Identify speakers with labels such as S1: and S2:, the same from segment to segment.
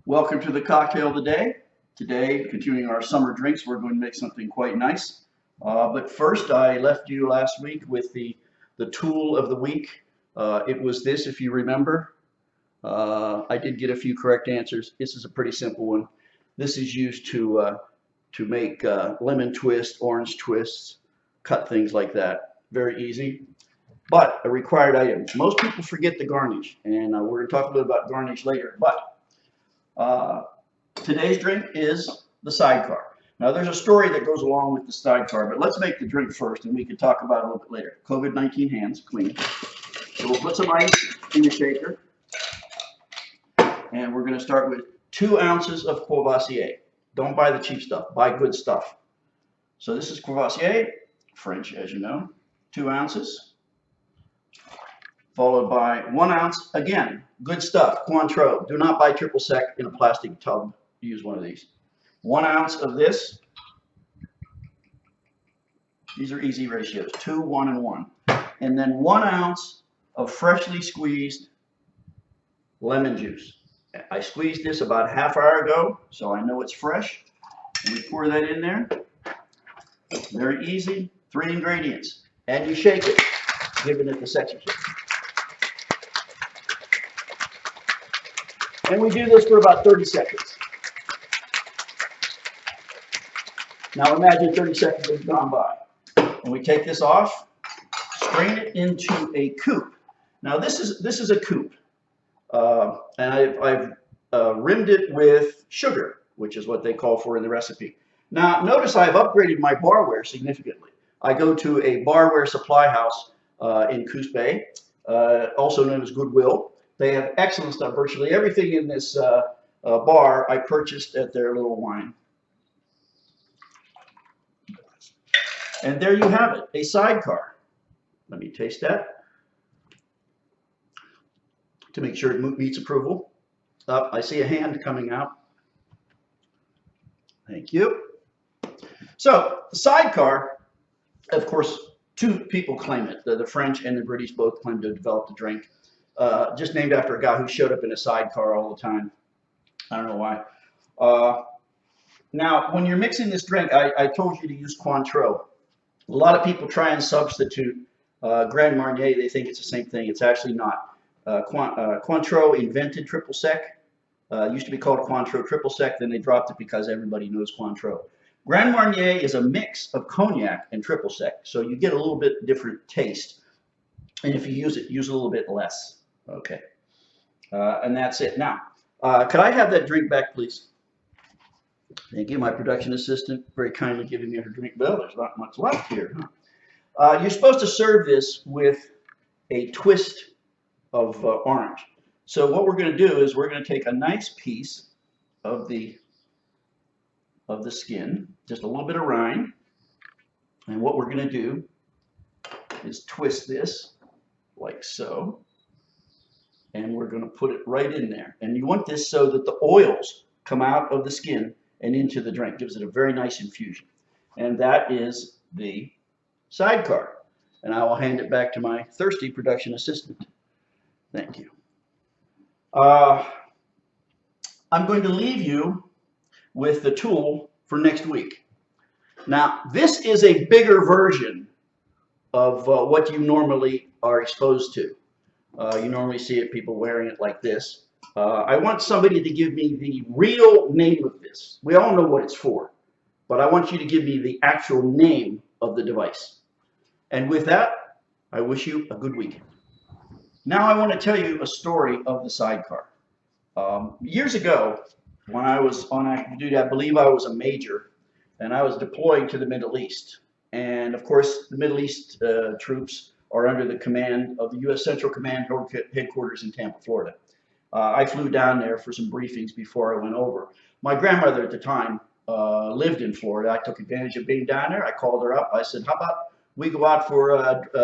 S1: Welcome to the cocktail of the day. Today, continuing our summer drinks, we're going to make something quite nice. But first, I left you last week with the tool of the week. It was this, if you remember. I did get a few correct answers. This is a pretty simple one. This is used to make lemon twists, orange twists, cut things like that. Very easy. But a required item. Most people forget the garnish, and we're going to talk a little about garnish later. But today's drink is the Sidecar. Now, there's a story that goes along with the Sidecar, but let's make the drink first, and we can talk about it a little bit later. COVID-19 hands, clean. So we'll put some ice in the shaker, and we're going to start with 2 ounces of Courvoisier. Don't buy the cheap stuff. Buy good stuff. So this is Courvoisier, French, as you know. 2 ounces. Followed by 1 ounce, again, good stuff, Cointreau. Do not buy triple sec in a plastic tub. Use one of these. 1 ounce of this. These are easy ratios, 2, 1, and 1. And then 1 ounce of freshly squeezed lemon juice. I squeezed this about a half hour ago, so I know it's fresh. And we pour that in there. Very easy, 3 ingredients. And you shake it, giving it the sexy shake. And we do this for about 30 seconds. Now imagine 30 seconds has gone by. And we take this off, strain it into a coupe. Now this is a coupe. And I've rimmed it with sugar, which is what they call for in the recipe. Now notice I've upgraded my barware significantly. I go to a barware supply house in Coos Bay, also known as Goodwill. They have excellent stuff. Virtually everything in this bar I purchased at their little wine. And there you have it, a Sidecar. Let me taste that to make sure it meets approval. I see a hand coming out. Thank you. So the Sidecar, of course, 2 people claim it. The French and the British both claim to have developed the drink. Just named after a guy who showed up in a sidecar all the time. I don't know why. Now, when you're mixing this drink, I told you to use Cointreau. A lot of people try and substitute Grand Marnier. They think it's the same thing. It's actually not. Cointreau invented triple sec. It used to be called Cointreau triple sec. Then they dropped it because everybody knows Cointreau. Grand Marnier is a mix of cognac and triple sec. So you get a little bit different taste. And if you use it, use a little bit less. Okay, and that's it. Now, could I have that drink back, please? Thank you, my production assistant, very kindly giving me her drink. Well, there's not much left here. Huh? You're supposed to serve this with a twist of orange. So what we're going to do is we're going to take a nice piece of the skin, just a little bit of rind, and what we're going to do is twist this like so. And we're going to put it right in there. And you want this so that the oils come out of the skin and into the drink. Gives it a very nice infusion. And that is the Sidecar. And I will hand it back to my thirsty production assistant. Thank you. I'm going to leave you with the tool for next week. Now, this is a bigger version of what you normally are exposed to. You normally see it, people wearing it like this. I want somebody to give me the real name of this. We all know what it's for, but I want you to give me the actual name of the device. And with that, I wish you a good weekend. Now I want to tell you a story of the Sidecar. Years ago, when I was on active duty, I believe I was a major, and I was deployed to the Middle East. And of course, the Middle East troops are under the command of the U.S. Central Command headquarters in Tampa, Florida. I flew down there for some briefings before I went over. My grandmother at the time lived in Florida. I took advantage of being down there. I called her up. I said, how about we go out for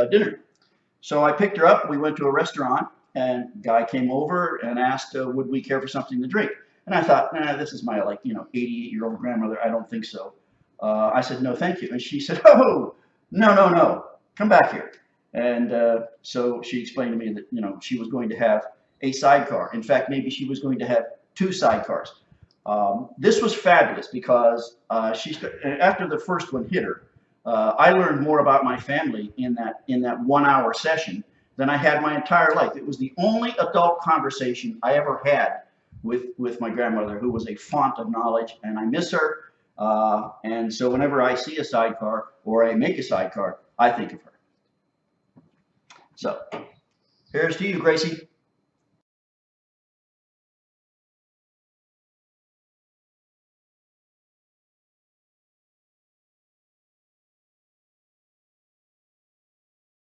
S1: dinner? So I picked her up. We went to a restaurant, and a guy came over and asked, would we care for something to drink? And I thought, this is my 88-year-old grandmother. I don't think so. I said, no, thank you. And she said, oh, no, come back here. And so she explained to me that, she was going to have a Sidecar. In fact, maybe she was going to have 2 sidecars. This was fabulous because after the first one hit her, I learned more about my family in that 1 hour session than I had my entire life. It was the only adult conversation I ever had with my grandmother, who was a font of knowledge, and I miss her. And so whenever I see a sidecar or I make a sidecar, I think of her. So here's to you, Gracie.